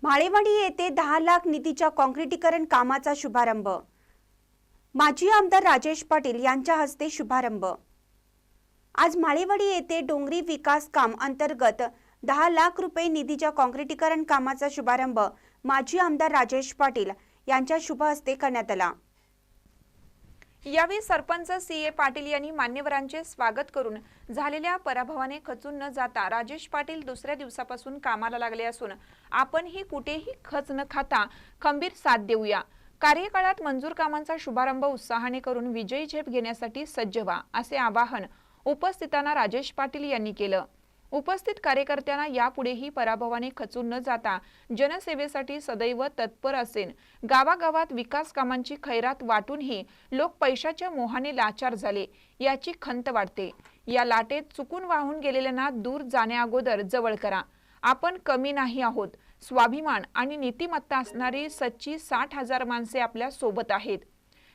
माळेवाडी येथे 10 लाख निधीच्या काँक्रिटीकरण कामाचा शुभारंभ। माजी आमदार राजेश पाटील यांच्या हस्ते शुभारंभ। आज माळेवाडी येथे डोंगरी विकास काम अंतर्गत 10 लाख रुपये निधीच्या काँक्रिटीकरण कामाचा शुभारंभ माजी आमदार राजेश पाटील यांच्या शुभ हस्ते करण्यात आला। यावेळी सरपंच सीए पाटील यांनी मान्यवरांचे स्वागत करून झालेल्या पराभवाने खचून न जाता राजेश पाटील दुसऱ्या दिवसापासून कामाला लागले असून आपणही कुठेही खच न खाता खंबीर साथ देऊया। कार्यकाळात मंजूर कामांचा शुभारंभ उत्साहाने करून विजयी झेप घेण्यासाठी सज्ज व्हा असे आवाहन उपस्थितांना राजेश पाटील यांनी केलं। उपस्थित कार्यकर्त्यांना यापुढेही पराभवाने खचून न जाता जनसेवेसाठी सदैव तत्पर असेल। गावागावात विकास कामांची खैरात वाटूनही लोक पैशाच्या मोहाने लाचार झाले याची खंत वाटते। या लाटेत चुकून वाहून गेलेल्यांना दूर जाण्याअगोदर जवळ करा। आपण कमी नाही आहोत। स्वाभिमान आणि नीतिमत्ता असणारी सच्ची 60,000 माणसे आपल्या सोबत आहेत।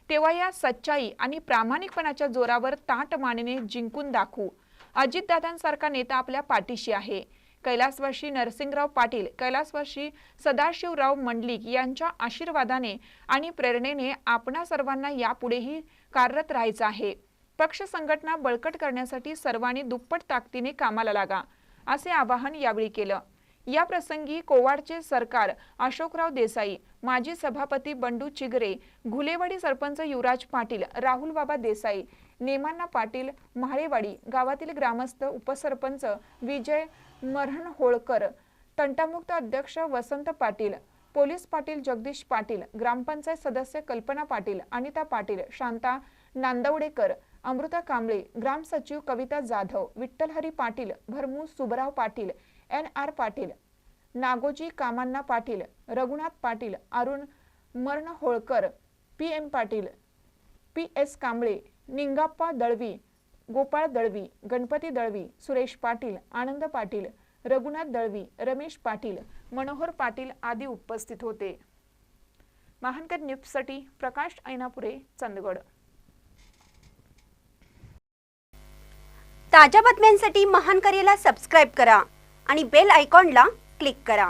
तेव्हा या सच्चाई आणि प्रामाणिकपणाच्या जोरावर ताठ मानेने जिंकून दाखवू। अजितदादांसारखा नेता आपल्या पाठीशी आहे। कैलासवासी नरसिंगराव पाटील, कैलासवासी सदाशिवराव मंडलिक यांच्या आशीर्वादाने आणि प्रेरणेने आपणा सर्वांना यापुढेही कार्यरत राहायचं आहे। पक्ष संघटना बळकट करण्यासाठी सर्वांनी दुप्पट ताकदीने कामाला लागा असे आवाहन यावेळी केलं। या प्रसंगी कोवाडचे सरकार अशोकराव देसाई, माजी सभापती बंडू चिगरे, घुलेवाडी सरपंच युवराज पाटील, राहुल बाबा देसाई, नेमान्ना पाटील, माळेवाडी गावातील ग्रामस्थ, उपसरपंच विजय मरणहोळकर, तंटामुक्त अध्यक्ष वसंत पाटील, पोलीस पाटील जगदीश पाटील, ग्रामपंचायत सदस्य कल्पना पाटील, अनिता पाटील, शांता नांदवडेकर, अमृता कांबळे, ग्राम सचिव कविता जाधव, विठ्ठलहरी पाटील, भरमू सुबराव पाटील, NR पाटील, नागोजी कामांना पाटील, रघुनाथ पाटील, अरुण मरणहोळकर, PM पाटील, PS कांबळे, निंगाप्पा दळवी, गोपाळ दळवी, गणपती दळवी, सुरेश पाटील, आनंद पाटील, रघुनाथ दळवी, रमेश पाटील, मनोहर पाटील आदी उपस्थित होते। महानकर न्यूजसाठी प्रकाश ऐनापुरे, चंदगड। ताज्या बातम्यांसाठी महानकरेला सबस्क्राइब करा आणि बेल आयकॉनला क्लिक करा।